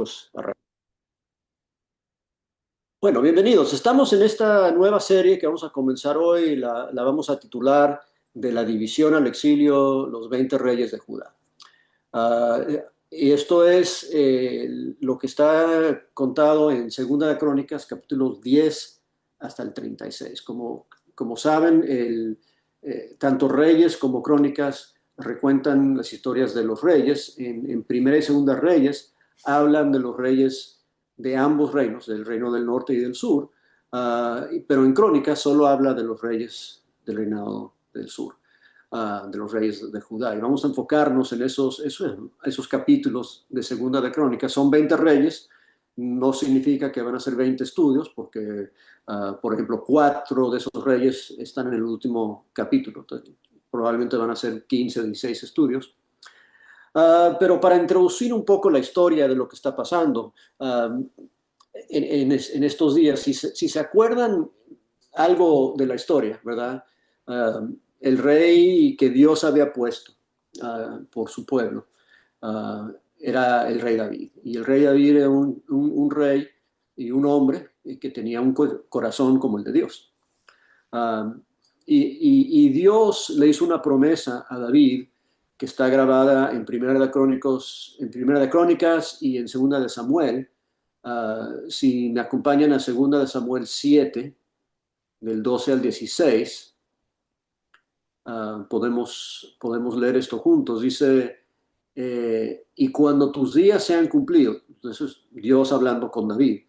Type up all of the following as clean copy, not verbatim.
pues bueno, bienvenidos. Estamos en esta nueva serie que vamos a comenzar hoy. La vamos a titular De la división al exilio, los 20 reyes de Judá. Ah, y esto es lo que está contado en Segunda de Crónicas, capítulos 10 hasta el 36. Como saben, tanto Reyes como Crónicas recuentan las historias de los reyes. En Primera y Segunda Reyes hablan de los reyes de ambos reinos, del reino del norte y del sur, pero en Crónicas solo habla de los reyes del reinado del sur, de los reyes de Judá. Y vamos a enfocarnos en esos capítulos de Segunda de Crónicas. Son 20 reyes, no significa que van a ser 20 estudios, porque, por ejemplo, 4 de esos reyes están en el último capítulo. Entonces, probablemente van a ser 15 o 16 estudios. Pero para introducir un poco la historia de lo que está pasando en estos días, si se acuerdan algo de la historia, ¿verdad? El rey que Dios había puesto por su pueblo era el rey David. Y el rey David era un rey y un hombre que tenía un corazón como el de Dios. Uh, y Dios le hizo una promesa a David que está grabada en Primera de Crónicas y en Segunda de Samuel. Si me acompañan a Segunda de Samuel 7, del 12 al 16, podemos leer esto juntos. Dice, y cuando tus días sean cumplidos, entonces Dios hablando con David,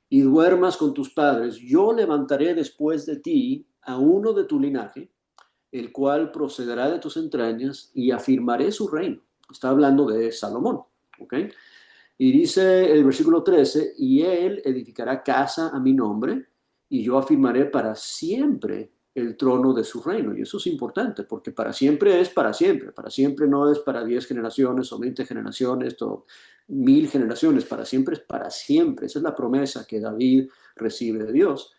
y duermas con tus padres, yo levantaré después de ti a uno de tu linaje, el cual procederá de tus entrañas, y afirmaré su reino. Está hablando de Salomón, ¿ok? Y dice el versículo 13, y él edificará casa a mi nombre, y yo afirmaré para siempre el trono de su reino. Y eso es importante, porque para siempre es para siempre no es para 10 generaciones o 20 generaciones o 1000 generaciones, para siempre es para siempre. Esa es la promesa que David recibe de Dios.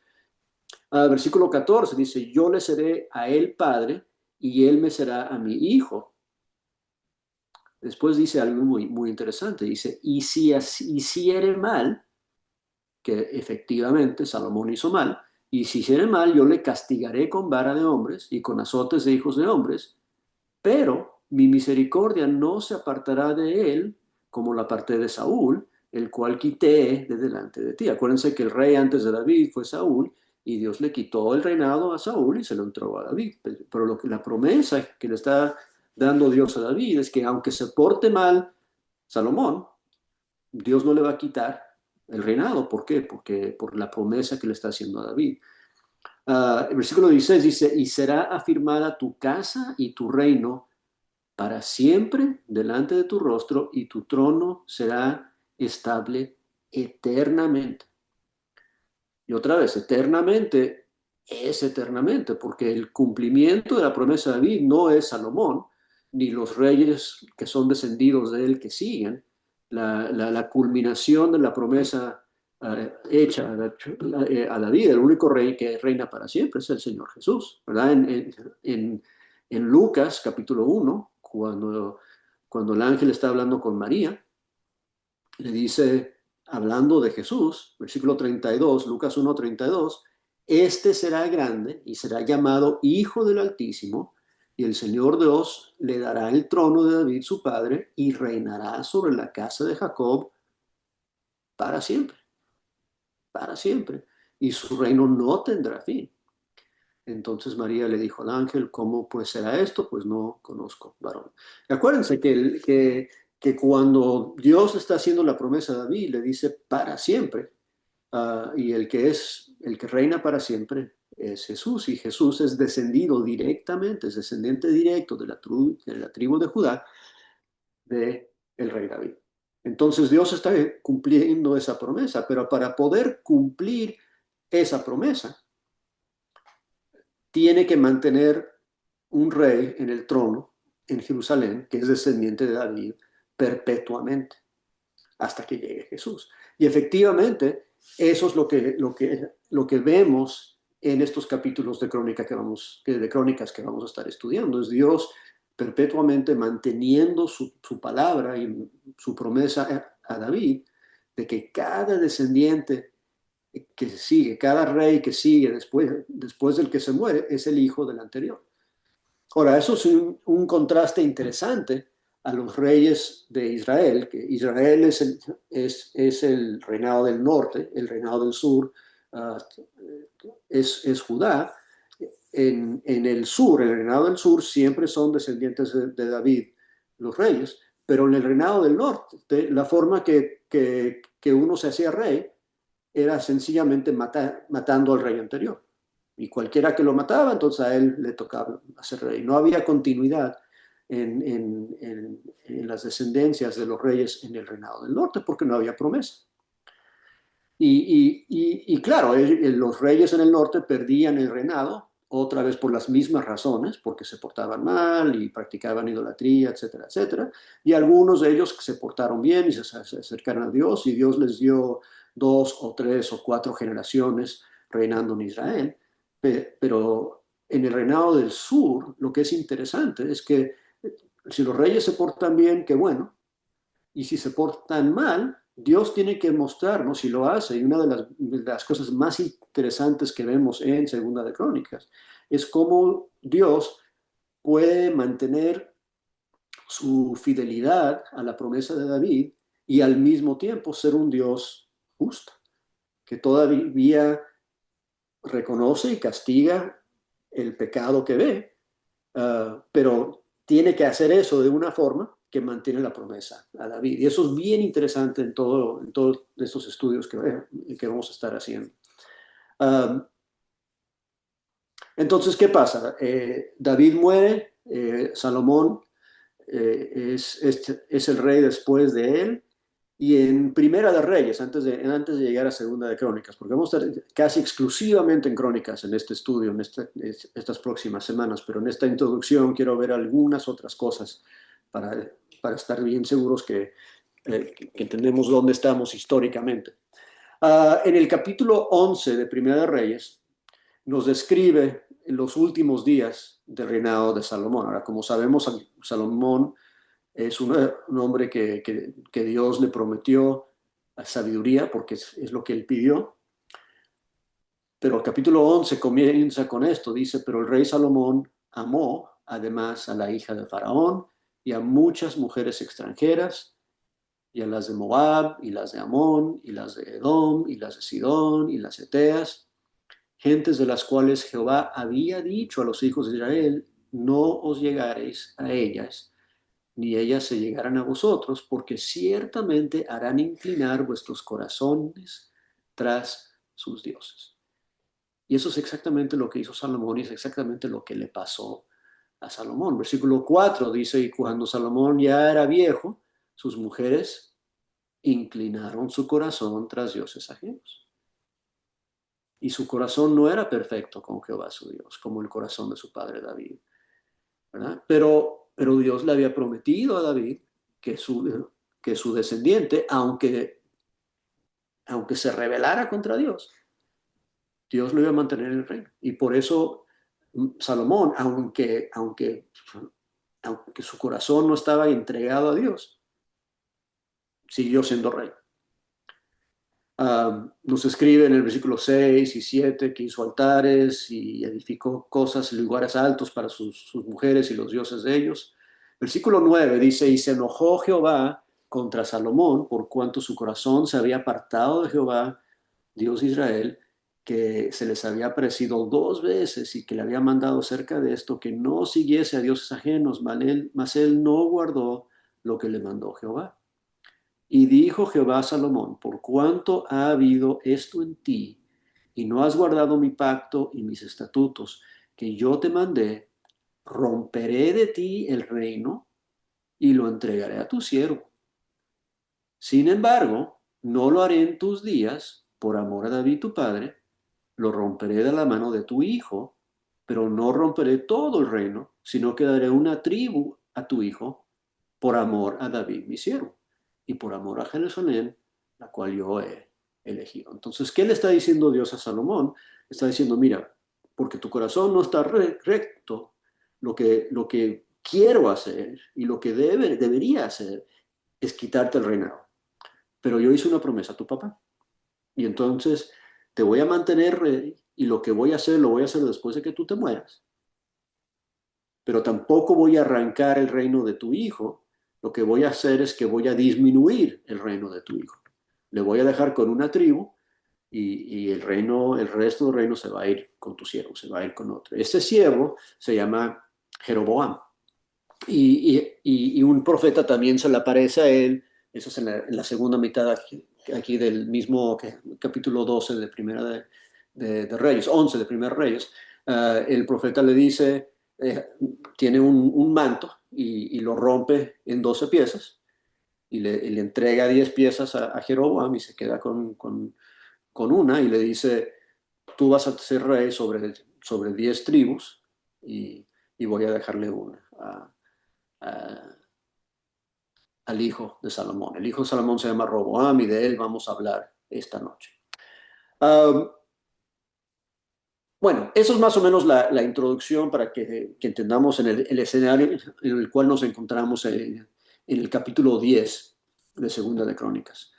Versículo 14 dice, yo le seré a él padre y él me será a mi hijo. Después dice algo muy, muy interesante, dice, y si hiciere mal, que efectivamente Salomón hizo mal, y si hiciere mal, yo le castigaré con vara de hombres y con azotes de hijos de hombres, pero mi misericordia no se apartará de él como la aparté de Saúl, el cual quité de delante de ti. Acuérdense que el rey antes de David fue Saúl, y Dios le quitó el reinado a Saúl y se lo entregó a David. Pero la promesa que le está dando Dios a David es que aunque se porte mal Salomón, Dios no le va a quitar el reinado. ¿Por qué? Porque por la promesa que le está haciendo a David. El versículo 16 dice, y será afirmada tu casa y tu reino para siempre delante de tu rostro, y tu trono será estable eternamente. Y otra vez, eternamente es eternamente, porque el cumplimiento de la promesa de David no es Salomón, ni los reyes que son descendidos de él que siguen. La culminación de la promesa hecha a David, el único rey que reina para siempre, es el Señor Jesús, ¿verdad? En Lucas capítulo 1, cuando el ángel está hablando con María, le dice, hablando de Jesús, versículo 32, Lucas 1:32, este será grande y será llamado Hijo del Altísimo, y el Señor Dios le dará el trono de David su padre, y reinará sobre la casa de Jacob para siempre, para siempre, y su reino no tendrá fin. Entonces María le dijo al ángel, ¿cómo pues será esto? Pues no conozco varón. Y acuérdense que cuando Dios está haciendo la promesa a David, le dice para siempre, y el que reina para siempre es Jesús, y Jesús es descendido directamente, es descendiente directo de la tribu de Judá, de el rey David. Entonces Dios está cumpliendo esa promesa, pero para poder cumplir esa promesa, tiene que mantener un rey en el trono en Jerusalén, que es descendiente de David, perpetuamente, hasta que llegue Jesús. Y efectivamente, eso es lo que vemos en estos capítulos de crónicas que vamos a estar estudiando. Es Dios perpetuamente manteniendo su palabra y su promesa a David, de que cada descendiente que sigue, cada rey que sigue después del que se muere, es el hijo del anterior. Ahora, eso es un contraste interesante a los reyes de Israel, que Israel es el reinado del norte, el reinado del sur uh, es Judá. En el sur, en el reinado del sur, siempre son descendientes de David, los reyes, pero en el reinado del norte, la forma que uno se hacía rey era sencillamente matando al rey anterior. Y cualquiera que lo mataba, entonces a él le tocaba hacer rey. No había continuidad en las descendencias de los reyes en el reinado del norte porque no había promesa. Y claro, los reyes en el norte perdían el reinado, otra vez por las mismas razones, porque se portaban mal y practicaban idolatría, etcétera, etcétera. Y algunos de ellos se portaron bien y se acercaron a Dios, y Dios les dio 2 o 3 o 4 generaciones reinando en Israel. Pero en el reinado del sur, lo que es interesante es que si los reyes se portan bien, qué bueno, y si se portan mal, Dios tiene que mostrarnos y lo hace. Y una de las cosas más interesantes que vemos en Segunda de Crónicas es cómo Dios puede mantener su fidelidad a la promesa de David y al mismo tiempo ser un Dios justo, que todavía reconoce y castiga el pecado que ve, pero tiene que hacer eso de una forma que mantiene la promesa a David. Y eso es bien interesante en todos estos estudios que vamos a estar haciendo. Entonces, ¿qué pasa? David muere, Salomón es el rey después de él, y en Primera de Reyes, antes de llegar a Segunda de Crónicas, porque vamos a estar casi exclusivamente en Crónicas en este estudio, estas próximas semanas, pero en esta introducción quiero ver algunas otras cosas para estar bien seguros que entendemos dónde estamos históricamente. En el capítulo 11 de Primera de Reyes nos describe los últimos días del reinado de Salomón. Ahora, como sabemos, Salomón es un hombre que Dios le prometió sabiduría porque es lo que él pidió. Pero el capítulo 11 comienza con esto, dice, pero el rey Salomón amó además a la hija de Faraón y a muchas mujeres extranjeras, y a las de Moab, y las de Amón, y las de Edom, y las de Sidón, y las eteas, gentes de las cuales Jehová había dicho a los hijos de Israel, no os llegaréis a ellas, ni ellas se llegarán a vosotros, porque ciertamente harán inclinar vuestros corazones tras sus dioses. Y eso es exactamente lo que hizo Salomón y es exactamente lo que le pasó a Salomón. Versículo 4 dice, y cuando Salomón ya era viejo, sus mujeres inclinaron su corazón tras dioses ajenos. Y su corazón no era perfecto con Jehová su Dios, como el corazón de su padre David, ¿verdad? Pero Dios le había prometido a David que su descendiente, aunque se rebelara contra Dios, Dios lo iba a mantener en el reino. Y por eso Salomón, aunque su corazón no estaba entregado a Dios, siguió siendo rey. Nos escribe en el versículo 6 y 7 que hizo altares y edificó cosas, lugares altos para sus mujeres y los dioses de ellos. Versículo 9 dice, y se enojó Jehová contra Salomón por cuanto su corazón se había apartado de Jehová, Dios de Israel, que se les había aparecido 2 veces y que le había mandado cerca de esto que no siguiese a dioses ajenos, mas él no guardó lo que le mandó Jehová. Y dijo Jehová a Salomón, por cuanto ha habido esto en ti, y no has guardado mi pacto y mis estatutos que yo te mandé, romperé de ti el reino y lo entregaré a tu siervo. Sin embargo, no lo haré en tus días, por amor a David tu padre, lo romperé de la mano de tu hijo, pero no romperé todo el reino, sino que daré una tribu a tu hijo, por amor a David mi siervo, y por amor a Jerusalén, la cual yo he elegido. Entonces, ¿qué le está diciendo Dios a Salomón? Está diciendo, mira, porque tu corazón no está recto, lo que quiero hacer y lo que debería hacer es quitarte el reinado. pero yo hice una promesa a tu papá. Y entonces te voy a mantener rey y lo que voy a hacer lo voy a hacer después de que tú te mueras. Pero tampoco voy a arrancar el reino de tu hijo. Lo que voy a hacer es que voy a disminuir el reino de tu hijo. Le voy a dejar con una tribu y el reino, el resto del reino se va a ir con tu siervo, se va a ir con otro. Este siervo se llama Jeroboam. Y un profeta también se le aparece a él, eso es en la segunda mitad aquí del mismo capítulo 12 de Primera de Reyes, 11 de Primera Reyes. El profeta le dice, tiene un manto y lo rompe en 12 piezas y le entrega 10 piezas a Jeroboam y se queda con una y le dice, tú vas a ser rey sobre 10 tribus y voy a dejarle una a, al hijo de Salomón. El hijo de Salomón se llama Roboam y de él vamos a hablar esta noche. Um, bueno, eso es más o menos la introducción para que entendamos el escenario en el cual nos encontramos en el capítulo 10 de Segunda de Crónicas.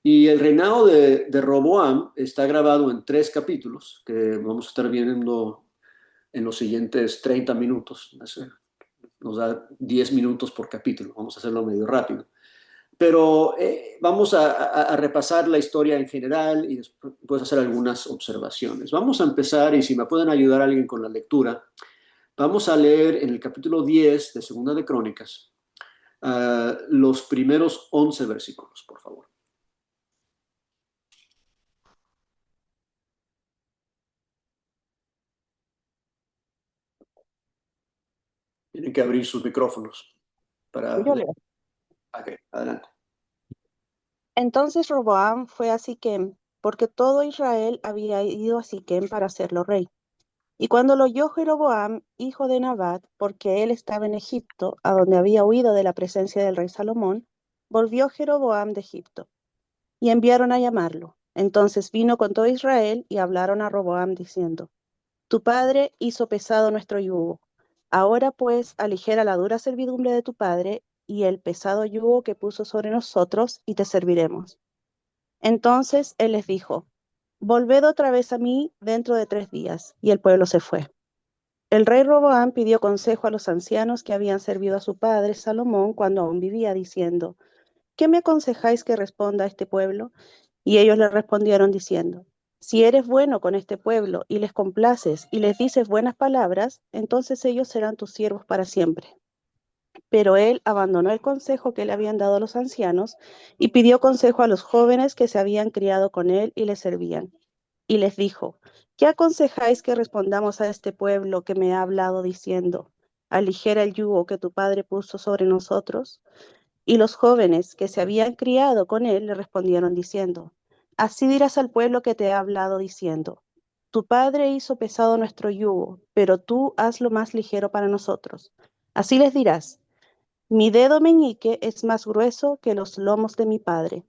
Y el reinado de Roboam está grabado en 3 capítulos que vamos a estar viendo en los siguientes 30 minutos. Nos da 10 minutos por capítulo, vamos a hacerlo medio rápido. Pero vamos a repasar la historia en general y después hacer algunas observaciones. Vamos a empezar, y si me pueden ayudar alguien con la lectura, vamos a leer en el capítulo 10 de Segunda de Crónicas los primeros 11 versículos, por favor. Tienen que abrir sus micrófonos para Yo leer. leo. Ok, adelante. Entonces Roboam fue a Siquem, porque todo Israel había ido a Siquem para hacerlo rey. Y cuando lo oyó Jeroboam, hijo de Nabat, porque él estaba en Egipto, a donde había huido de la presencia del rey Salomón, volvió Jeroboam de Egipto, y enviaron a llamarlo. Entonces vino con todo Israel y hablaron a Roboam diciendo: Tu padre hizo pesado nuestro yugo. Ahora pues aligera la dura servidumbre de tu padre y el pesado yugo que puso sobre nosotros, y te serviremos. Entonces él les dijo: Volved otra vez a mí dentro de 3 días. Y el pueblo se fue. El rey Roboam pidió consejo a los ancianos que habían servido a su padre Salomón cuando aún vivía, diciendo: ¿Qué me aconsejáis que responda a este pueblo? Y ellos le respondieron diciendo: Si eres bueno con este pueblo y les complaces y les dices buenas palabras, entonces ellos serán tus siervos para siempre. Pero él abandonó el consejo que le habían dado los ancianos y pidió consejo a los jóvenes que se habían criado con él y le servían. Y les dijo: ¿Qué aconsejáis que respondamos a este pueblo que me ha hablado diciendo: Aligera el yugo que tu padre puso sobre nosotros? Y los jóvenes que se habían criado con él le respondieron diciendo: Así dirás al pueblo que te ha hablado diciendo: Tu padre hizo pesado nuestro yugo, pero tú hazlo más ligero para nosotros. Así les dirás: Mi dedo meñique es más grueso que los lomos de mi padre.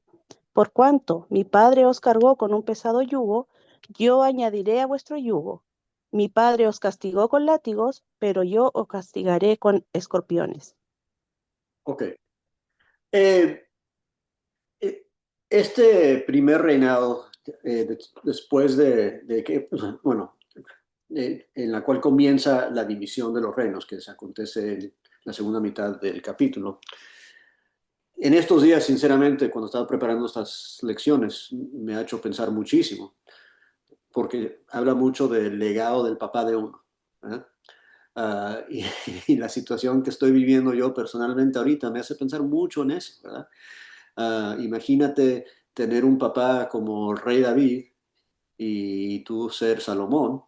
Por cuanto mi padre os cargó con un pesado yugo, yo añadiré a vuestro yugo. Mi padre os castigó con látigos, pero yo os castigaré con escorpiones. Ok. Eh, eh, este primer reinado, después de que, bueno, en la cual comienza la división de los reinos, que se acontece en la segunda mitad del capítulo. En estos días, sinceramente, cuando estaba preparando estas lecciones, me ha hecho pensar muchísimo, porque habla mucho del legado del papá de uno. ¿Eh? Y, y, la situación que estoy viviendo yo personalmente ahorita me hace pensar mucho en eso, ¿verdad? Imagínate tener un papá como el rey David y tú ser Salomón,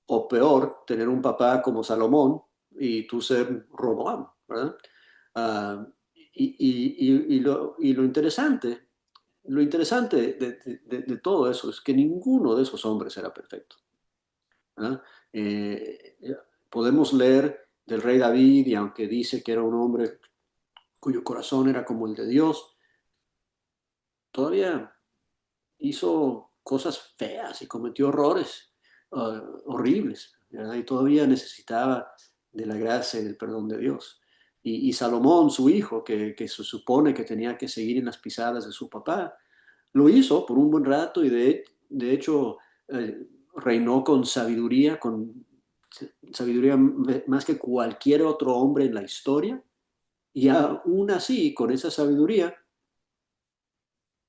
o peor, tener un papá como Salomón y tú ser Roboam, ¿verdad? Uh, y lo interesante, de todo eso es que ninguno de esos hombres era perfecto, ¿verdad? Eh, Podemos leer del rey David y aunque dice que era un hombre cuyo corazón era como el de Dios, todavía hizo cosas feas y cometió errores horribles, ¿verdad? Y todavía necesitaba de la gracia y del perdón de Dios. y Salomón, su hijo, que se supone que tenía que seguir en las pisadas de su papá, lo hizo por un buen rato y de hecho reinó con sabiduría más que cualquier otro hombre en la historia. Y aún así, con esa sabiduría,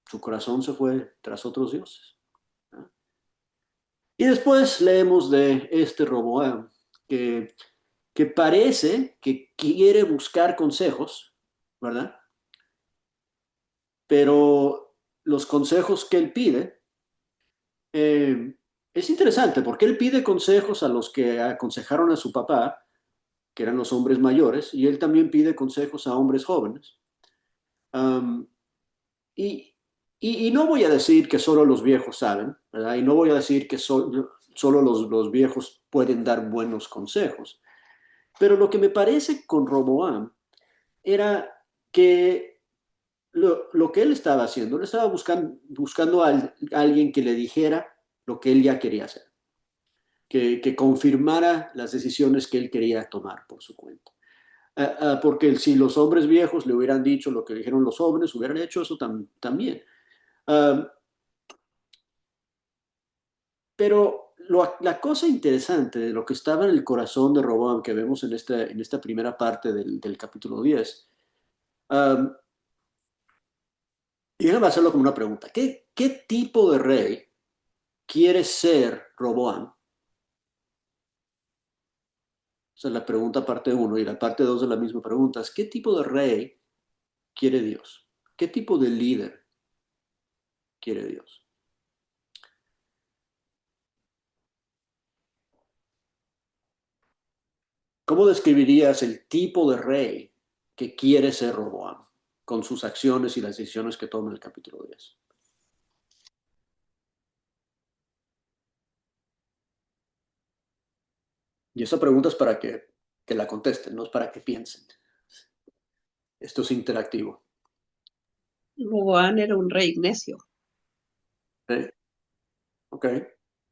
su corazón se fue tras otros dioses. ¿No? Y después leemos de este Roboam, que, que parece que quiere buscar consejos, ¿verdad? Pero los consejos que él pide, es interesante porque él pide consejos a los que aconsejaron a su papá, que eran los hombres mayores, y él también pide consejos a hombres jóvenes. Um, y, y no voy a decir que solo los viejos saben, ¿verdad? Y no voy a decir que solo los viejos pueden dar buenos consejos. Pero lo que me parece con Roboam era que lo que él estaba haciendo, él estaba buscando a alguien que le dijera lo que él ya quería hacer, que confirmara las decisiones que él quería tomar por su cuenta. Porque si los hombres viejos le hubieran dicho lo que dijeron los jóvenes, hubieran hecho eso también. Uh, pero la cosa interesante de lo que estaba en el corazón de Roboam, que vemos en esta primera parte del capítulo 10, um, y déjame hacerlo como una pregunta. ¿Qué tipo de rey quiere ser Roboam? Esa es la pregunta parte uno. Y la parte 2 de la misma pregunta es, ¿qué tipo de rey quiere Dios? ¿Qué tipo de líder quiere Dios? ¿Cómo describirías el tipo de rey que quiere ser Roboam con sus acciones y las decisiones que toma en el capítulo 10? Y esa pregunta es para que la contesten, no es para que piensen. Esto es interactivo. Roboán era un rey necio. ¿Eh? Ok.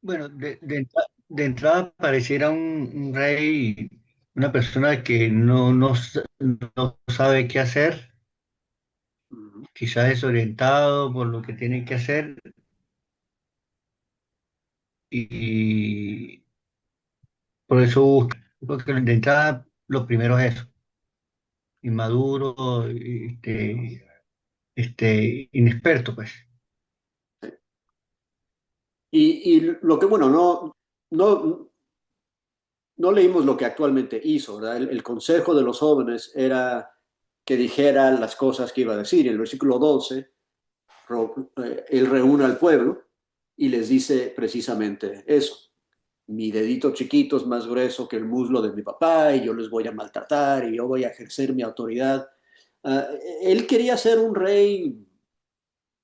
Bueno, de entrada pareciera un rey, una persona que no sabe qué hacer, Ujú. quizás desorientado por lo que tiene que hacer y por eso busca. Porque de entrada lo primero es eso, inmaduro, inexperto, pues. Y lo que, bueno, no, no leímos lo que actualmente hizo, ¿verdad? El consejo de los jóvenes era que dijera las cosas que iba a decir. En el versículo 12, él reúne al pueblo y les dice precisamente eso. Mi dedito chiquito es más grueso que el muslo de mi papá y yo les voy a maltratar y yo voy a ejercer mi autoridad. Uh, él quería ser un rey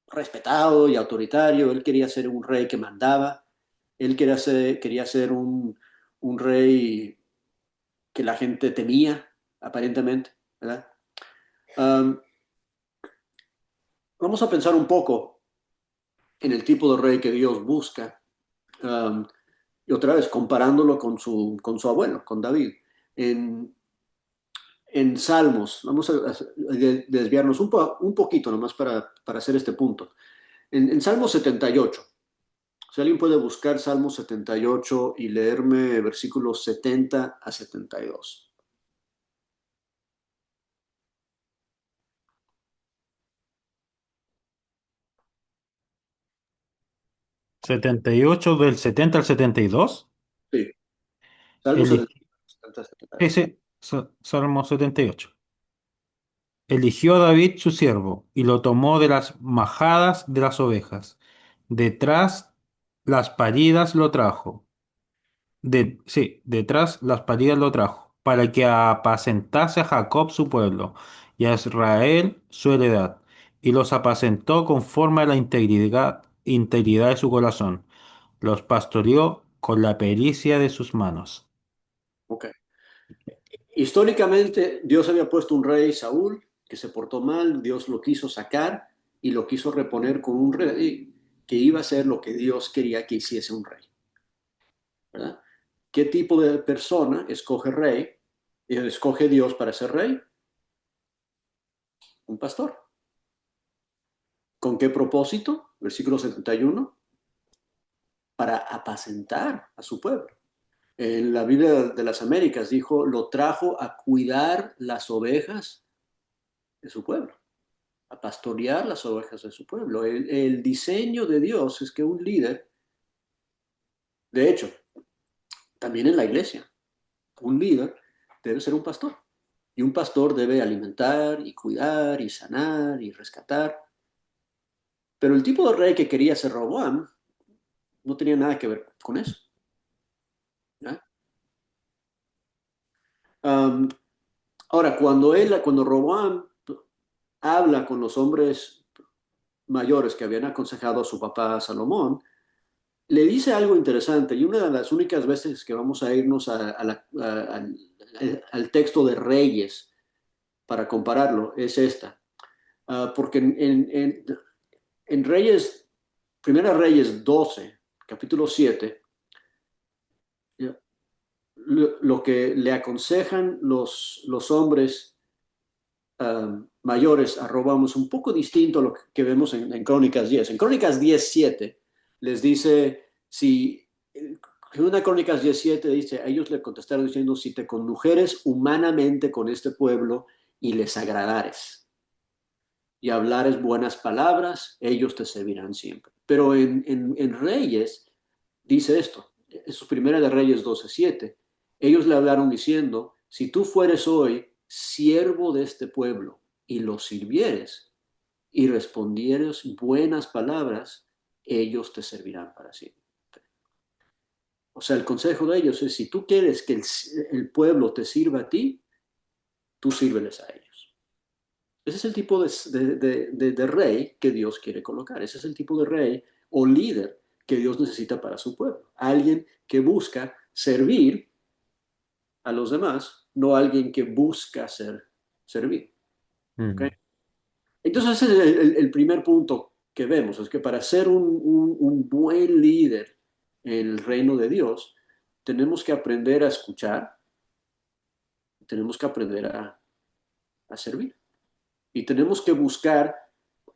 respetado y autoritario, él quería ser un rey que mandaba, él quería ser un rey que la gente temía, aparentemente, ¿verdad? Um, Vamos a pensar un poco en el tipo de rey que Dios busca, um, y otra vez comparándolo con su abuelo, con David. En, en Salmos, vamos a desviarnos un poquito nomás para hacer este punto. En Salmo 78, si alguien puede buscar Salmo 78 y leerme versículos 70 a 72. 78 del 70 al 72. Sí, Salmo Eli- 70 a 72. ese, Salmo 78. Eligió a David su siervo y lo tomó de las majadas de las ovejas. Detrás las paridas lo trajo. Sí, detrás las paridas lo trajo, para que apacentase a Jacob su pueblo y a Israel su heredad. Y los apacentó conforme a la integridad de su corazón. Los pastoreó con la pericia de sus manos. Ok. Históricamente, Dios había puesto un rey, Saúl, que se portó mal, Dios lo quiso sacar y lo quiso reponer con un rey que iba a hacer lo que Dios quería que hiciese un rey, ¿verdad? ¿Qué tipo de persona escoge rey? Escoge Dios para ser rey. un pastor. ¿Con qué propósito? Versículo 71. Para apacentar a su pueblo. En la Biblia de las Américas dijo, lo trajo a cuidar las ovejas de su pueblo, a pastorear las ovejas de su pueblo. El diseño de Dios es que un líder, de hecho, también en la iglesia, un líder debe ser un pastor. Y un pastor debe alimentar y cuidar y sanar y rescatar. Pero el tipo de rey que quería ser Roboam no tenía nada que ver con eso. ¿Ya? Ahora, cuando Roboam habla con los hombres mayores que habían aconsejado a su papá Salomón, le dice algo interesante, y una de las únicas veces que vamos a irnos al texto de Reyes para compararlo es esta. Porque en Reyes, Primera Reyes 12, capítulo 7, lo que le aconsejan los hombres mayores a Roboam es un poco distinto a lo que vemos en Crónicas 10. En Crónicas 10:7 les dice, en una Crónicas 10:7 dice, a ellos le contestaron diciendo, si te condujeres humanamente con este pueblo y les agradares y hablares buenas palabras, ellos te servirán siempre. Pero en Reyes dice esto, en su primera de Reyes 12:7, ellos le hablaron diciendo, si tú fueres hoy siervo de este pueblo y los sirvieres y respondieres buenas palabras, ellos te servirán para siempre. O sea, el consejo de ellos es, si tú quieres que el pueblo te sirva a ti, tú sírveles a ellos. Ese es el tipo de rey que Dios quiere colocar. Ese es el tipo de rey o líder que Dios necesita para su pueblo. Alguien que busca servir a los demás, no alguien que busca servir. ¿Okay? Entonces ese es el primer punto que vemos, es que para ser un buen líder en el reino de Dios, tenemos que aprender a escuchar, tenemos que aprender a servir y tenemos que buscar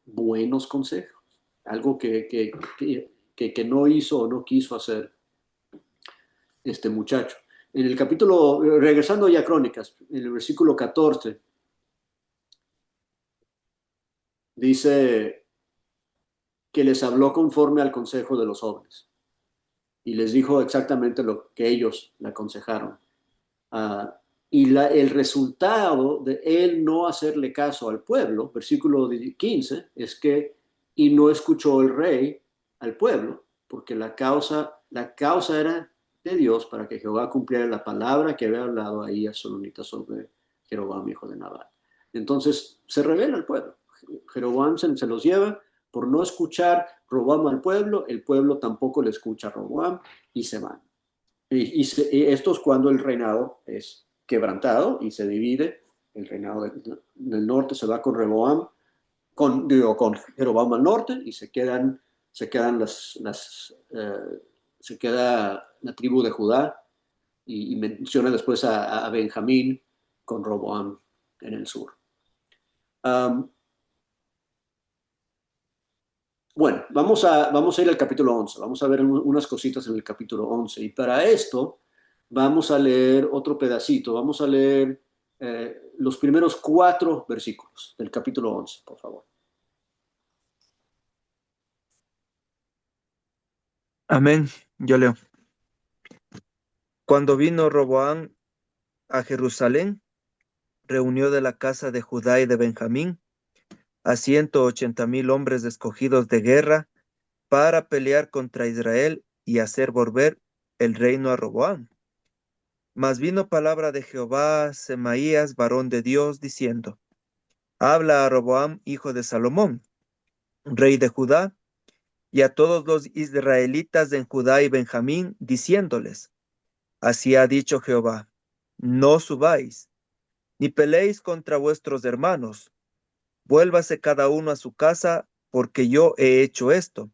buenos consejos, algo que no hizo o no quiso hacer este muchacho. En el capítulo, regresando ya a Crónicas, en el versículo 14, dice que les habló conforme al consejo de los jóvenes y les dijo exactamente lo que ellos le aconsejaron. Y el resultado de él no hacerle caso al pueblo, versículo 15, es que, y no escuchó el rey al pueblo, porque la causa era de Dios para que Jehová cumpliera la palabra que había hablado ahí a Solomita sobre Jeroboam, hijo de Nabat. Entonces se revela al pueblo. Jeroboam se los lleva por no escuchar Roboam al pueblo, el pueblo tampoco le escucha a Roboam y se van. Y esto es cuando el reinado es quebrantado y se divide. El reinado del norte se va con Rehoboam, con Jeroboam al norte y se queda la tribu de Judá y menciona después a Benjamín con Roboam en el sur. Bueno, vamos a ir al capítulo 11. Vamos a ver unas cositas en el capítulo 11. Y para esto vamos a leer otro pedacito. Vamos a leer los primeros 4 versículos del capítulo 11, por favor. Amén. Yo leo. Cuando vino Roboam a Jerusalén, reunió de la casa de Judá y de Benjamín a 180,000 hombres escogidos de guerra para pelear contra Israel y hacer volver el reino a Roboam. Mas vino palabra de Jehová a Semaías, varón de Dios, diciendo: Habla a Roboam, hijo de Salomón, rey de Judá, y a todos los israelitas en Judá y Benjamín, diciéndoles: Así ha dicho Jehová: No subáis, ni peleéis contra vuestros hermanos. Vuélvase cada uno a su casa, porque yo he hecho esto.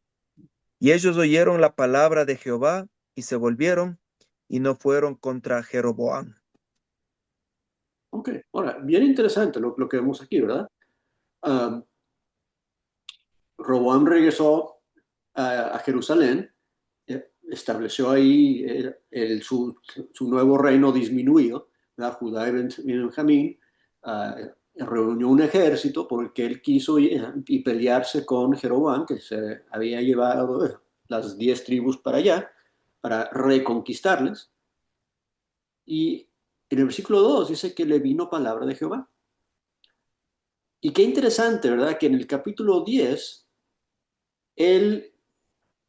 Y ellos oyeron la palabra de Jehová y se volvieron y no fueron contra Jeroboam. Ok, ahora, bien interesante lo que vemos aquí, ¿verdad? um, Roboam regresó a Jerusalén, estableció ahí su nuevo reino disminuido, ¿verdad? Judá y Benjamín, reunió un ejército porque él quiso ir y pelearse con Jeroboam, que se había llevado las 10 tribus para allá, para reconquistarles. Y en el versículo 2 dice que le vino palabra de Jehová. Y qué interesante, ¿verdad? Que en el capítulo 10,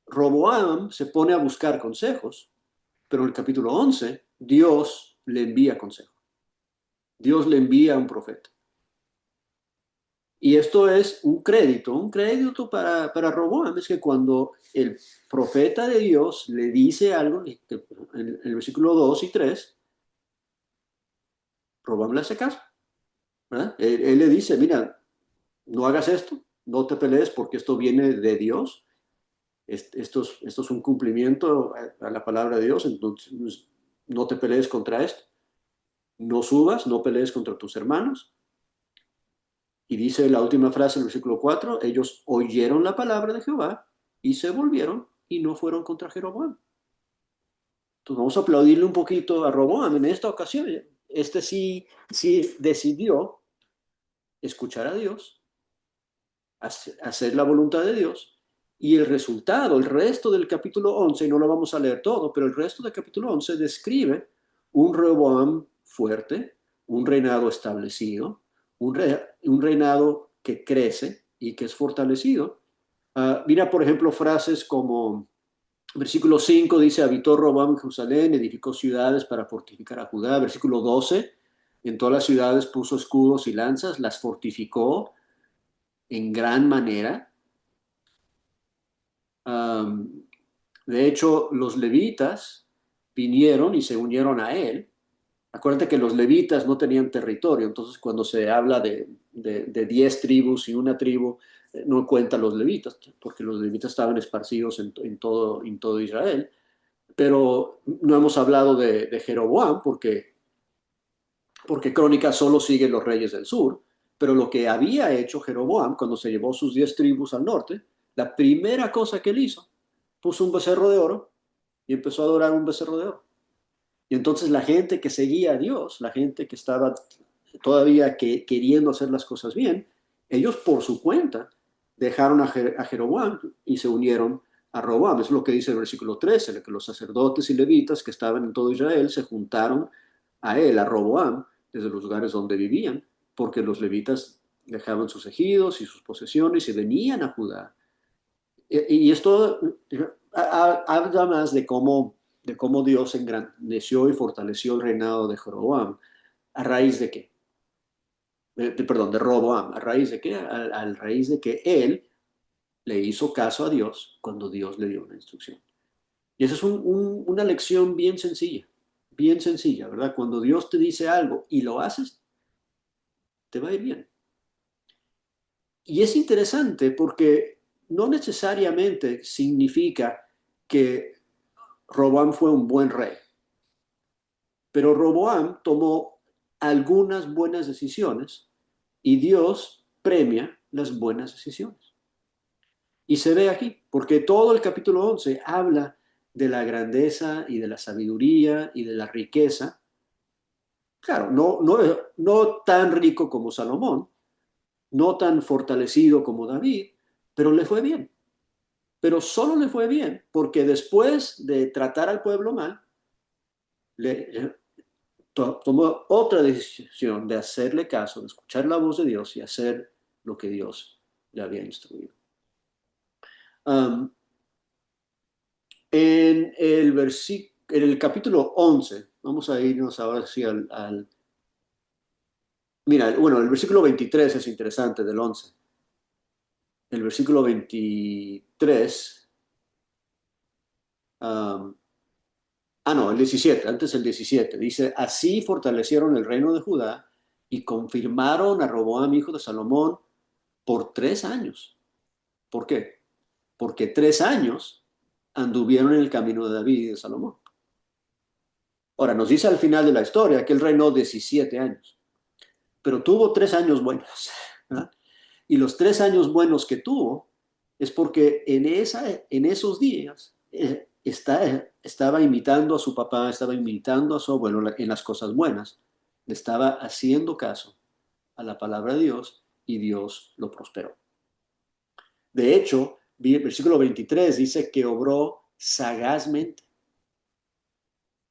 Roboam se pone a buscar consejos, pero en el capítulo 11, Dios le envía consejo. Dios le envía a un profeta. Y esto es un crédito para Roboam, es que cuando el profeta de Dios le dice algo, en el versículo 2 y 3, Roboam le hace caso, ¿verdad? Él le dice, mira, no hagas esto, no te pelees porque esto viene de Dios, esto es un cumplimiento a la palabra de Dios, entonces no te pelees contra esto, no subas, no pelees contra tus hermanos. Y dice la última frase del versículo 4, ellos oyeron la palabra de Jehová y se volvieron y no fueron contra Jeroboam. Entonces vamos a aplaudirle un poquito a Roboam en esta ocasión. Sí decidió escuchar a Dios, hacer la voluntad de Dios, y el resultado, el resto del capítulo 11, y no lo vamos a leer todo, pero el resto del capítulo 11 describe un Rehoboam fuerte, un reinado establecido, un reinado que crece y que es fortalecido. Mira, por ejemplo, frases como versículo 5 dice, habitó Rehoboam en Jerusalén, edificó ciudades para fortificar a Judá. Versículo 12, en todas las ciudades puso escudos y lanzas, las fortificó en gran manera. De hecho, los levitas vinieron y se unieron a él. Acuérdate que los levitas no tenían territorio, entonces cuando se habla de 10 tribus y una tribu, no cuentan los levitas, porque los levitas estaban esparcidos en todo Israel. Pero no hemos hablado de Jeroboam, porque Crónicas solo sigue los reyes del sur. Pero lo que había hecho Jeroboam cuando se llevó sus 10 tribus al norte, la primera cosa que él hizo, puso un becerro de oro y empezó a adorar un becerro de oro. Y entonces la gente que seguía a Dios, la gente que estaba todavía queriendo hacer las cosas bien, ellos por su cuenta dejaron a Jeroboam y se unieron a Roboam. Es lo que dice el versículo 13, que los sacerdotes y levitas que estaban en todo Israel se juntaron a él, a Roboam, desde los lugares donde vivían, porque los levitas dejaban sus ejidos y sus posesiones y venían a Judá. Y esto habla más de cómo Dios engrandeció y fortaleció el reinado de Jeroboam. ¿A raíz de qué? Perdón, de Roboam. ¿A raíz de qué? A raíz de que él le hizo caso a Dios cuando Dios le dio una instrucción. Y esa es una lección bien sencilla, ¿verdad? Cuando Dios te dice algo y lo haces, te va a ir bien. Y es interesante porque no necesariamente significa que Roboam fue un buen rey, pero Roboam tomó algunas buenas decisiones y Dios premia las buenas decisiones. Y se ve aquí, porque todo el capítulo 11 habla de la grandeza y de la sabiduría y de la riqueza. Claro, no tan rico como Salomón, no tan fortalecido como David, pero le fue bien. Pero solo le fue bien porque después de tratar al pueblo mal, tomó otra decisión de hacerle caso, de escuchar la voz de Dios y hacer lo que Dios le había instruido. En el capítulo 11, vamos a irnos ahora sí mira, bueno, el versículo 23 es interesante del 11. El versículo 23, no, el 17, antes el 17, dice, así fortalecieron el reino de Judá y confirmaron a Roboam, hijo de Salomón, por 3 años. ¿Por qué? Porque 3 años anduvieron en el camino de David y de Salomón. Ahora, nos dice al final de la historia que él reinó 17 años, pero tuvo 3 años buenos, ¿verdad? Y los 3 años buenos que tuvo es porque en esos días estaba imitando a su papá, estaba imitando a su abuelo en las cosas buenas, le estaba haciendo caso a la palabra de Dios y Dios lo prosperó. De hecho, el versículo 23 dice que obró sagazmente.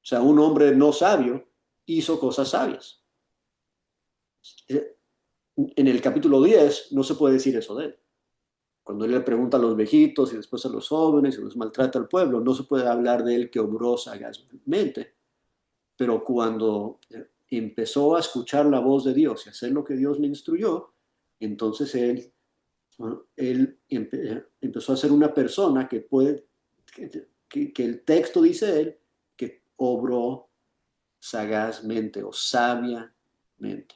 O sea, un hombre no sabio hizo cosas sabias. En el capítulo 10 no se puede decir eso de él. Cuando él le pregunta a los viejitos y después a los jóvenes y los maltrata al pueblo, no se puede hablar de él que obró sagazmente. Pero cuando empezó a escuchar la voz de Dios y hacer lo que Dios le instruyó, entonces él empezó a ser una persona que puede, que el texto dice él, que obró sagazmente o sabiamente.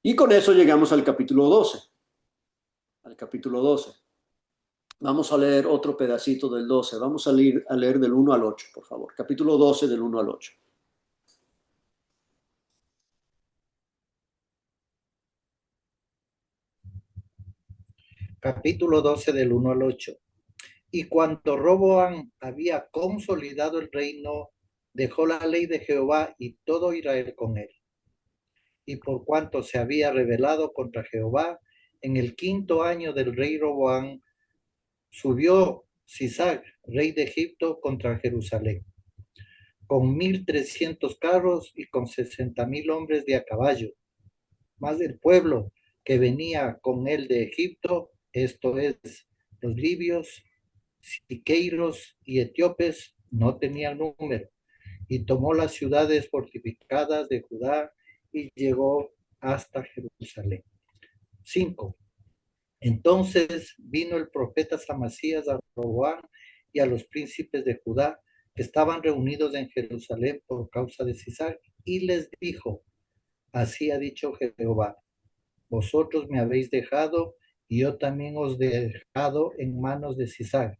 Y con eso llegamos al capítulo 12. Al capítulo 12. Vamos a leer otro pedacito del 12. Vamos a leer del 1 al 8, por favor. Capítulo 12 del 1 al 8. Capítulo 12 del 1 al 8. Y cuando Roboam había consolidado el reino, dejó la ley de Jehová y todo Israel con él. Y por cuanto se había rebelado contra Jehová, en el 5.º año del rey Roboam, subió Sisac, rey de Egipto, contra Jerusalén, con 1.300 carros y con 60.000 hombres de a caballo. Más del pueblo que venía con él de Egipto, esto es, los libios, siqueiros y etíopes, no tenían número, y tomó las ciudades fortificadas de Judá y llegó hasta Jerusalén. 5. Entonces vino el profeta Amasías a Roboam y a los príncipes de Judá que estaban reunidos en Jerusalén por causa de Sisac, y les dijo: así ha dicho Jehová, vosotros me habéis dejado y yo también os he dejado en manos de Sisac.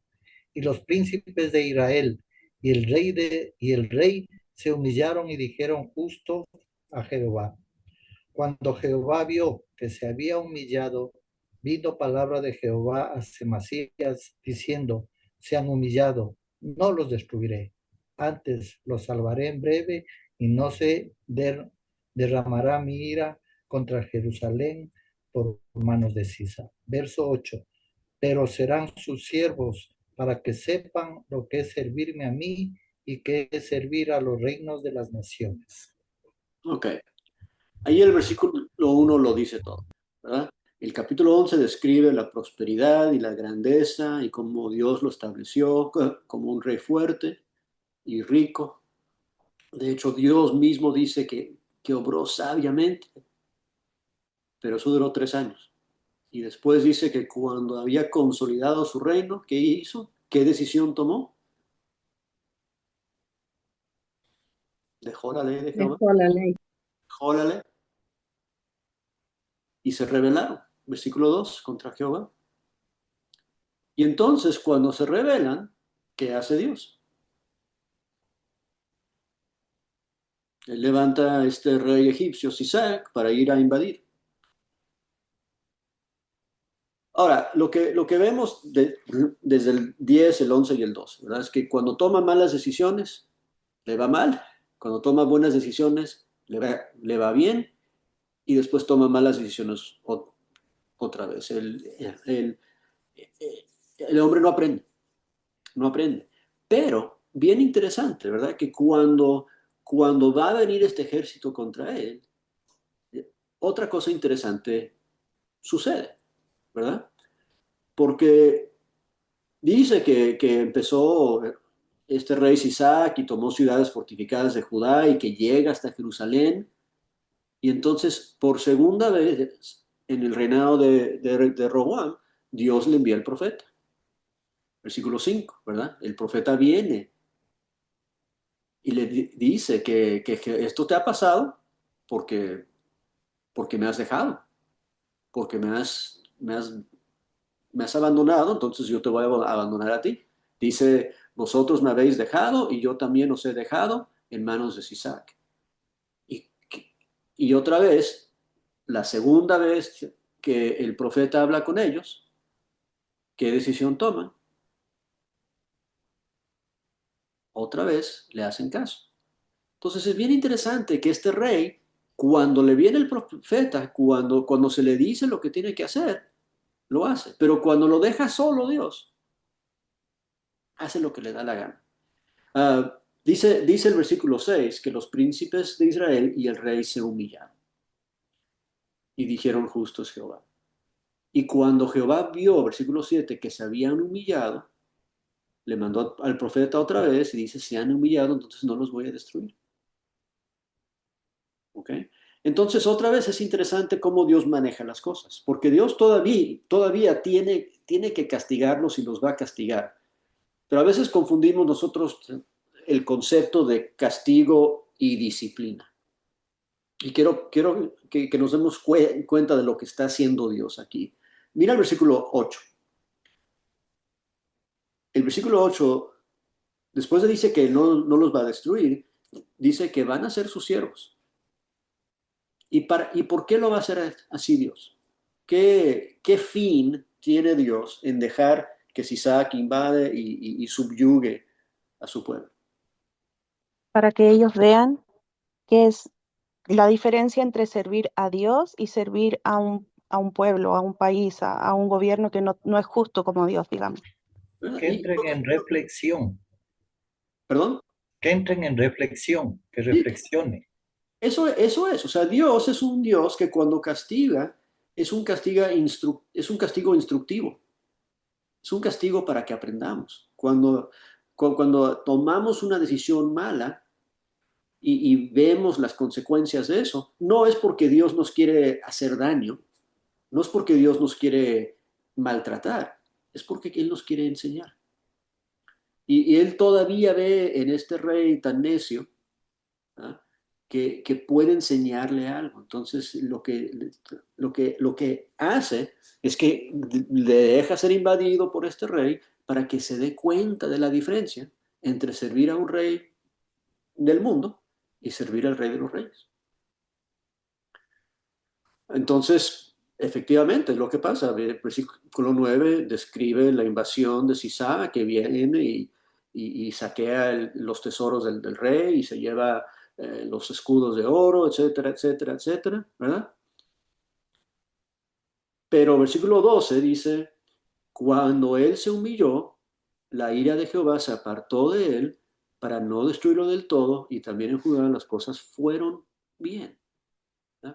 Y los príncipes de Israel y el rey se humillaron y dijeron justo a Jehová. Cuando Jehová vio que se había humillado, vino palabra de Jehová a Semasías diciendo: se han humillado, no los destruiré, antes los salvaré en breve y no se derramará mi ira contra Jerusalén por manos de Sisa. Verso 8. Pero serán sus siervos para que sepan lo que es servirme a mí y que es servir a los reinos de las naciones. Ok. Ahí el versículo 1 lo dice todo, ¿verdad? El capítulo 11 describe la prosperidad y la grandeza y cómo Dios lo estableció como un rey fuerte y rico. De hecho, Dios mismo dice que obró sabiamente, pero eso duró 3 años. Y después dice que cuando había consolidado su reino, ¿qué hizo? ¿Qué decisión tomó? Dejó la ley de Jehová, Dejó la ley. dejó la ley y se rebelaron. Versículo 2, contra Jehová. Y entonces, cuando se rebelan, ¿qué hace Dios? Él levanta a este rey egipcio, Sisac, para ir a invadir. Ahora, lo que vemos desde el 10, el 11 y el 12, ¿verdad? Es que cuando toma malas decisiones, le va mal. Cuando toma buenas decisiones, le va bien. Y después toma malas decisiones otra vez. El hombre no aprende, no aprende. Pero, bien interesante, ¿verdad? Que cuando va a venir este ejército contra él, otra cosa interesante sucede, ¿verdad? Porque dice que empezó este rey Sisac y tomó ciudades fortificadas de Judá y que llega hasta Jerusalén. Y entonces, por segunda vez en el reinado de Roboam, Dios le envía al profeta. Versículo 5, ¿verdad? El profeta viene y le dice que esto te ha pasado porque me has dejado, porque me has abandonado, entonces yo te voy a abandonar a ti. Dice, vosotros me habéis dejado y yo también os he dejado en manos de Sisac. Y otra vez la segunda vez que el profeta habla con ellos, ¿qué decisión toman? Otra vez le hacen caso. Entonces es bien interesante que este rey, cuando le viene el profeta, cuando se le dice lo que tiene que hacer, lo hace. Pero cuando lo deja solo Dios, hace lo que le da la gana. Dice el versículo 6 que los príncipes de Israel y el rey se humillaron y dijeron: justo es Jehová. Y cuando Jehová vio, versículo 7, que se habían humillado, le mandó al profeta otra vez y dice: si han humillado, entonces no los voy a destruir. ¿Ok? Entonces, otra vez es interesante cómo Dios maneja las cosas, porque Dios todavía tiene que castigarlos y los va a castigar. Pero a veces confundimos nosotros el concepto de castigo y disciplina. Y quiero que nos demos cuenta de lo que está haciendo Dios aquí. Mira el versículo 8. El versículo 8, después de dice que no los va a destruir, dice que van a ser sus siervos. ¿Y por qué lo va a hacer así Dios? ¿Qué fin tiene Dios en dejar que Sisac invade y subyugue a su pueblo? Para que ellos vean qué es la diferencia entre servir a Dios y servir a un pueblo, a un país, a un gobierno que no es justo como Dios, digamos. ¿Verdad? Que entren en reflexión, ¿Perdón? que entren en reflexión, que Sí, reflexione. eso es. O sea, Dios es un Dios que cuando castiga es un castigo instructivo. Es un castigo para que aprendamos. Cuando tomamos una decisión mala y vemos las consecuencias de eso, no es porque Dios nos quiere hacer daño, no es porque Dios nos quiere maltratar, es porque Él nos quiere enseñar. Y Él todavía ve en este rey tan necio, ¿ah?, que puede enseñarle algo. Entonces, lo que hace es que le deja ser invadido por este rey para que se dé cuenta de la diferencia entre servir a un rey del mundo y servir al rey de los reyes. Entonces, efectivamente, es lo que pasa. El versículo 9 describe la invasión de Sisá, que viene y saquea los tesoros del rey y se lleva los escudos de oro, etcétera, etcétera, etcétera, ¿verdad? Pero versículo 12 dice: cuando él se humilló, la ira de Jehová se apartó de él para no destruirlo del todo, y también en Judá las cosas fueron bien.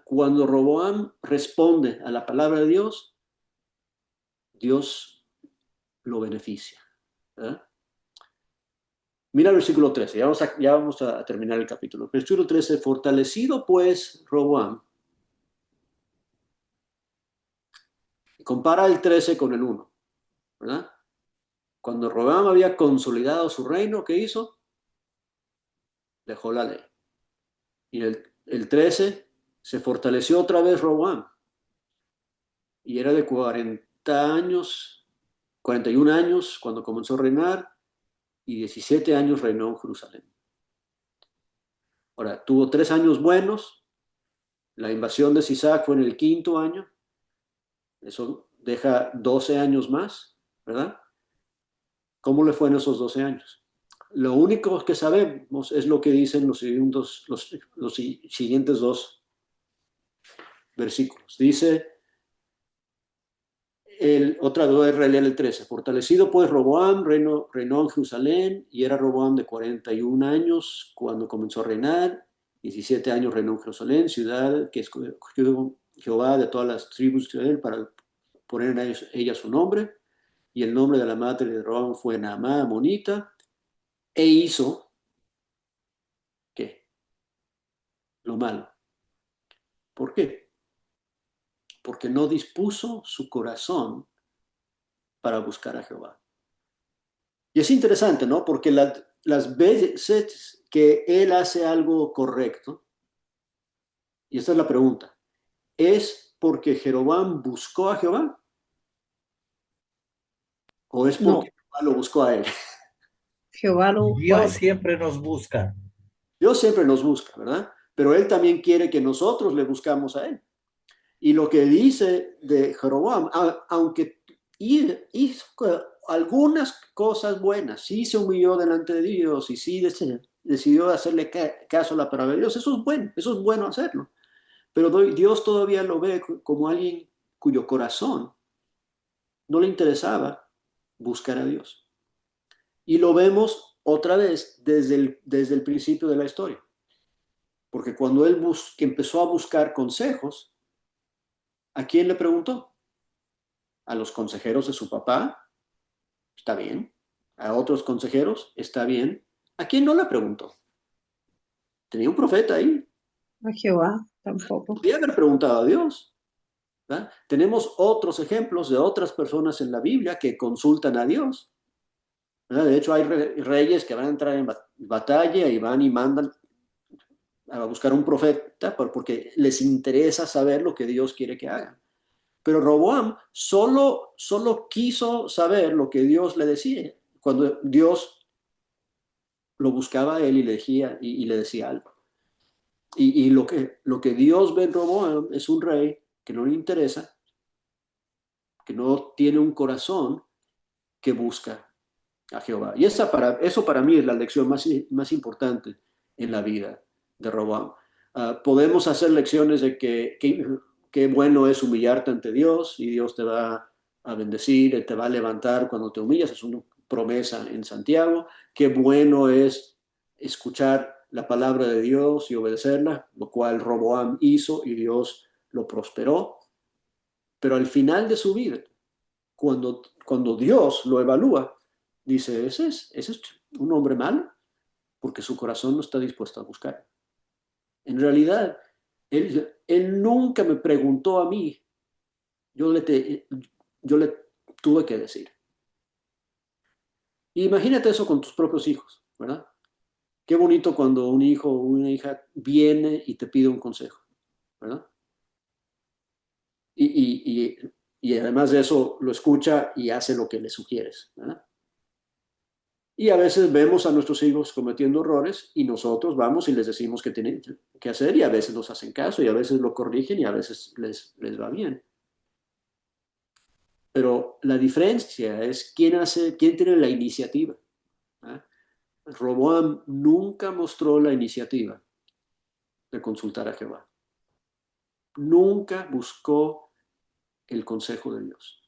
Cuando Roboam responde a la palabra de Dios, Dios lo beneficia. ¿Verdad? Mira el versículo 13, ya vamos a terminar el capítulo. Versículo 13: fortalecido pues Roboam. Compara el 13 con el 1, ¿verdad? Cuando Roboam había consolidado su reino, ¿qué hizo? Dejó la ley. Y el 13, se fortaleció otra vez Roboam. Y era de 40 años, 41 años cuando comenzó a reinar, y 17 años reinó en Jerusalén. Ahora, tuvo 3 años buenos. La invasión de Sisac fue en el 5.º año. Eso deja 12 años más, ¿verdad? ¿Cómo le fue en esos 12 años? Lo único que sabemos es lo que dicen los siguientes 2 versículos. Dice, otra vez releer el 13. Fortalecido pues Roboam, reinó en Jerusalén, y era Roboam de 41 años cuando comenzó a reinar. 17 años reinó en Jerusalén, ciudad que escogió Jehová de todas las tribus de Israel para poner en ella su nombre. Y el nombre de la madre de Roboam fue Naamá, amonita, e hizo, ¿qué? Lo malo. ¿Por qué? Porque no dispuso su corazón para buscar a Jehová. Y es interesante, ¿no? Porque las veces que él hace algo correcto, y esta es la pregunta, ¿es porque Jeroboam buscó a Jehová? ¿O es porque No, Jehová lo buscó a él? Jehová lo buscó a Dios él. siempre nos busca. Dios siempre nos busca, ¿verdad? Pero él también quiere que nosotros le buscamos a él. Y lo que dice de Jeroboam, aunque hizo algunas cosas buenas, sí se humilló delante de Dios y sí decidió hacerle caso a la palabra de Dios, eso es bueno hacerlo. Pero Dios todavía lo ve como alguien cuyo corazón no le interesaba buscar a Dios. Y lo vemos otra vez desde el principio de la historia. Porque cuando él empezó a buscar consejos, ¿a quién le preguntó? A los consejeros de su papá, está bien. A otros consejeros, está bien. ¿A quién no le preguntó? Tenía un profeta ahí. A Jehová tampoco. Podía haber preguntado a Dios. ¿verdad? Tenemos otros ejemplos de otras personas en la Biblia que consultan a Dios. ¿verdad? De hecho, hay reyes que van a entrar en batalla y van y mandan a buscar un profeta porque les interesa saber lo que Dios quiere que hagan. Pero Roboam solo quiso saber lo que Dios le decía, cuando Dios lo buscaba a él y le decía algo. Y lo que Dios ve en Roboam es un rey que no le interesa, que no tiene un corazón que busca a Jehová. Y eso para mí es la lección más importante en la vida de Roboam. Podemos hacer lecciones de que bueno es humillarte ante Dios y Dios te va a bendecir, te va a levantar cuando te humillas, es una promesa en Santiago. Qué bueno es escuchar la palabra de Dios y obedecerla, lo cual Roboam hizo y Dios lo prosperó. Pero al final de su vida, cuando Dios lo evalúa, dice, ese es un hombre malo, porque su corazón no está dispuesto a buscar. En realidad, él nunca me preguntó a mí, yo le tuve que decir. Y imagínate eso con tus propios hijos, ¿verdad? Qué bonito cuando un hijo o una hija viene y te pide un consejo, ¿verdad? Y además de eso lo escucha y hace lo que le sugieres, ¿verdad? Y a veces vemos a nuestros hijos cometiendo errores y nosotros vamos y les decimos qué tienen que hacer y a veces nos hacen caso y a veces lo corrigen y a veces les va bien. Pero la diferencia es quién tiene la iniciativa. ¿eh? Roboam nunca mostró la iniciativa de consultar a Jehová. Nunca buscó el consejo de Dios.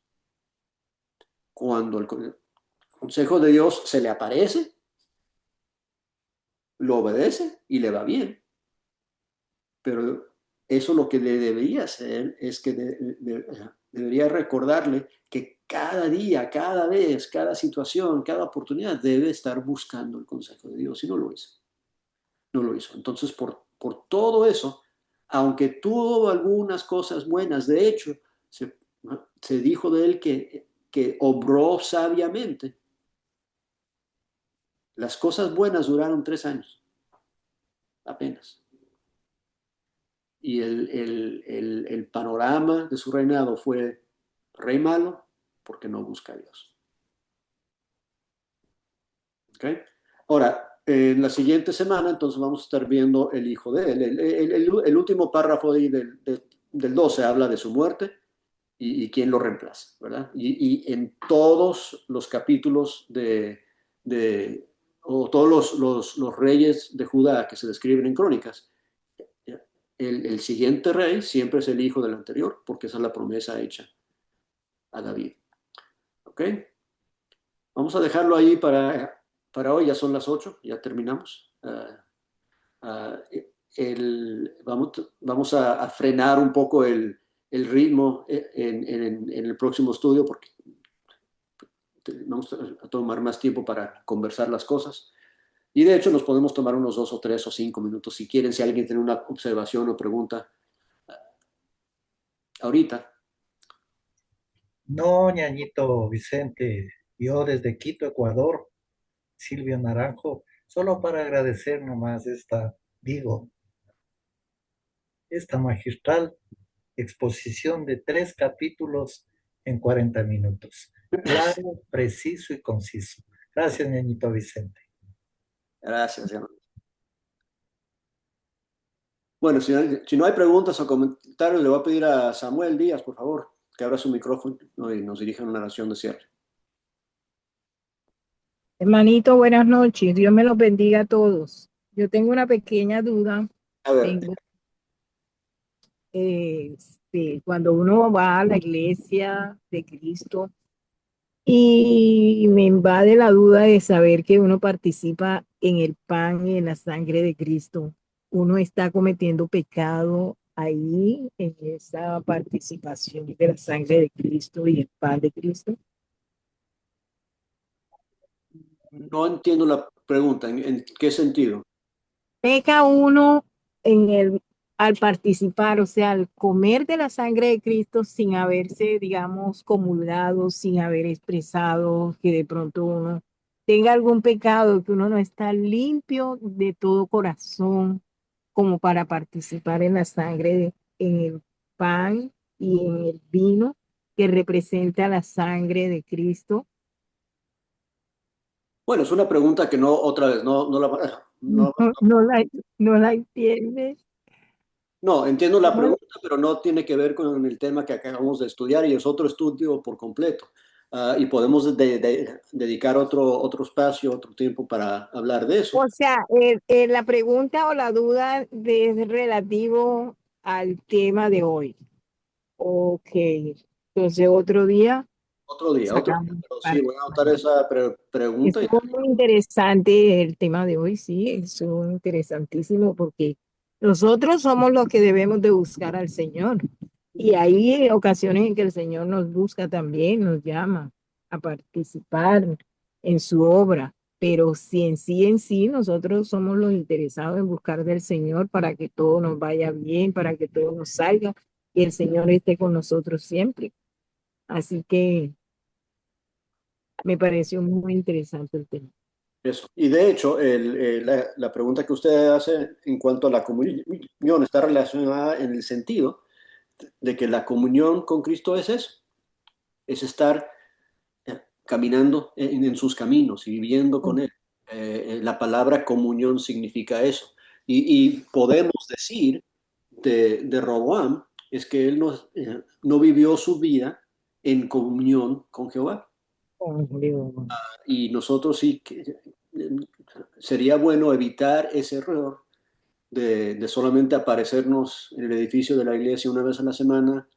Cuando el consejo de Dios se le aparece, lo obedece y le va bien. Pero eso lo que le debería hacer es que debería recordarle que cada día, cada vez, cada situación, cada oportunidad debe estar buscando el consejo de Dios y no lo hizo. No lo hizo. Entonces, por todo eso, aunque tuvo algunas cosas buenas, de hecho, se dijo de él que obró sabiamente. Las cosas buenas duraron 3 años, apenas. Y el panorama de su reinado fue rey malo porque no busca a Dios. ¿Okay? Ahora, en la siguiente semana, entonces vamos a estar viendo el hijo de él. El último párrafo ahí del 12 habla de su muerte y quién lo reemplaza, ¿verdad? Y en todos los capítulos o todos los reyes de Judá que se describen en Crónicas, el siguiente rey siempre es el hijo del anterior, porque esa es la promesa hecha a David. ¿Ok? Vamos a dejarlo ahí para hoy, ya son las 8, ya terminamos. Vamos a frenar un poco el ritmo en el próximo estudio, porque vamos a tomar más tiempo para conversar las cosas. Y de hecho nos podemos tomar unos 2 o 3 o 5 minutos si quieren, si alguien tiene una observación o pregunta ahorita. No, ñañito Vicente, yo desde Quito, Ecuador, Silvio Naranjo, solo para agradecer nomás esta magistral exposición de 3 capítulos en 40 minutos. Claro, preciso y conciso. Gracias, ñañito Vicente. Gracias, hermano. Bueno, si no hay preguntas o comentarios, le voy a pedir a Samuel Díaz, por favor, que abra su micrófono, ¿no? Y nos dirija una oración de cierre. Hermanito, buenas noches. Dios me los bendiga a todos. Yo tengo una pequeña duda. A ver, Tengo, cuando uno va a la iglesia de Cristo y me invade la duda de saber que uno participa en el pan y en la sangre de Cristo, uno está cometiendo pecado ahí en esa participación de la sangre de Cristo y el pan de Cristo. no entiendo la pregunta, ¿en qué sentido? Peca uno en al participar, o sea, al comer de la sangre de Cristo sin haberse, digamos, comulgado, sin haber expresado que de pronto uno tenga algún pecado, que uno no está limpio de todo corazón como para participar en la sangre, en el pan y en el vino que representa la sangre de Cristo. Bueno, es una pregunta que no, otra vez, No, no la entiende. no, entiendo la pregunta, pero no tiene que ver con el tema que acabamos de estudiar y es otro estudio por completo. Y podemos dedicar otro espacio, otro tiempo para hablar de eso. O sea, la pregunta o la duda es relativo al tema de hoy. Ok, entonces Otro día, sacamos pero sí, para- voy a anotar esa pregunta. Estuvo muy interesante el tema de hoy, sí, estuvo interesantísimo porque nosotros somos los que debemos de buscar al Señor. Y hay ocasiones en que el Señor nos busca también, nos llama a participar en su obra. Pero si en sí, nosotros somos los interesados en buscar del Señor para que todo nos vaya bien, para que todo nos salga y el Señor esté con nosotros siempre. Así que me pareció muy interesante el tema. Eso. Y de hecho, la pregunta que usted hace en cuanto a la comunión está relacionada en el sentido de que la comunión con Cristo es eso, es estar caminando en sus caminos y viviendo con Él. La palabra comunión significa eso. Y podemos decir de Roboam es que él no vivió su vida en comunión con Jehová. Y nosotros sí que sería bueno evitar ese error de solamente aparecernos en el edificio de la iglesia una vez a la semana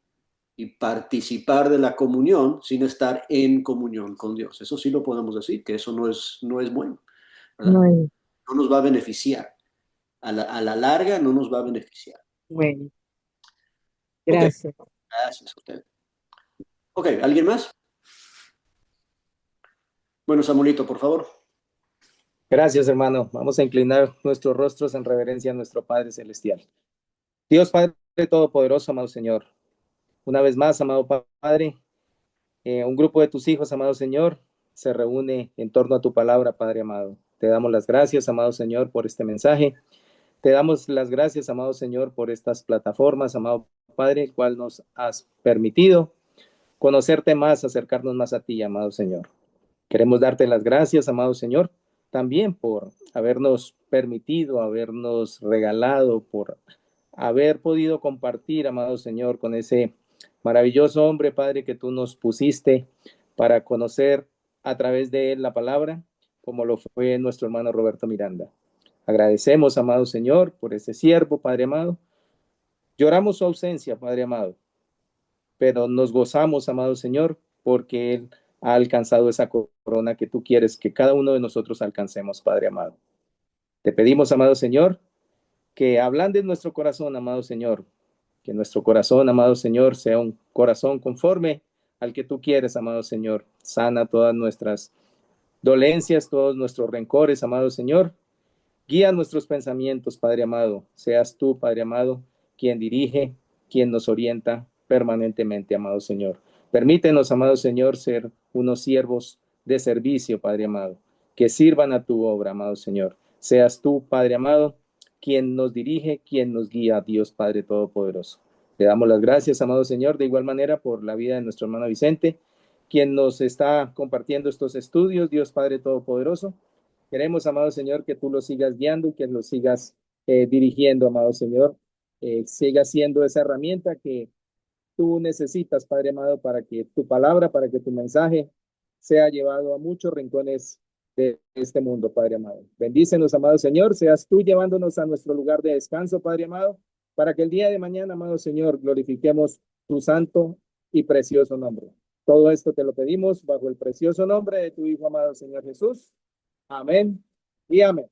y participar de la comunión sin estar en comunión con Dios. Eso sí lo podemos decir, que eso no es bueno, ¿verdad? No es No nos va a beneficiar. A la larga no nos va a beneficiar. bueno. Ok, Gracias. gracias a usted. Ok, ¿alguien más? Bueno, Samuelito, por favor. Gracias, hermano. Vamos a inclinar nuestros rostros en reverencia a nuestro Padre Celestial. Dios Padre Todopoderoso, amado Señor. Una vez más, amado Padre, un grupo de tus hijos, amado Señor, se reúne en torno a tu palabra, Padre amado. Te damos las gracias, amado Señor, por este mensaje. Te damos las gracias, amado Señor, por estas plataformas, amado Padre, el cual nos has permitido conocerte más, acercarnos más a ti, amado Señor. Queremos darte las gracias, amado Señor, también por habernos permitido, habernos regalado, por haber podido compartir, amado Señor, con ese maravilloso hombre, Padre, que tú nos pusiste para conocer a través de él la palabra, como lo fue nuestro hermano Roberto Miranda. Agradecemos, amado Señor, por ese siervo, Padre amado. Lloramos su ausencia, Padre amado, pero nos gozamos, amado Señor, porque él ha alcanzado esa corona que tú quieres que cada uno de nosotros alcancemos, Padre amado. Te pedimos, amado Señor, que ablandes nuestro corazón, amado Señor, que nuestro corazón, amado Señor, sea un corazón conforme al que tú quieres, amado Señor. Sana todas nuestras dolencias, todos nuestros rencores, amado Señor. Guía nuestros pensamientos, Padre amado. Seas tú, Padre amado, quien dirige, quien nos orienta permanentemente, amado Señor. Permítenos, amado Señor, ser unos siervos de servicio, Padre amado, que sirvan a tu obra, amado Señor. Seas tú, Padre amado, quien nos dirige, quien nos guía, Dios Padre Todopoderoso. Te damos las gracias, amado Señor, de igual manera por la vida de nuestro hermano Vicente, quien nos está compartiendo estos estudios, Dios Padre Todopoderoso. Queremos, amado Señor, que tú lo sigas guiando y que lo sigas dirigiendo, amado Señor, siga siendo esa herramienta que tú necesitas, Padre amado, para que tu palabra, para que tu mensaje sea llevado a muchos rincones de este mundo, Padre amado. Bendícenos, amado Señor, seas tú llevándonos a nuestro lugar de descanso, Padre amado, para que el día de mañana, amado Señor, glorifiquemos tu santo y precioso nombre. Todo esto te lo pedimos bajo el precioso nombre de tu Hijo amado Señor Jesús. Amén y amén.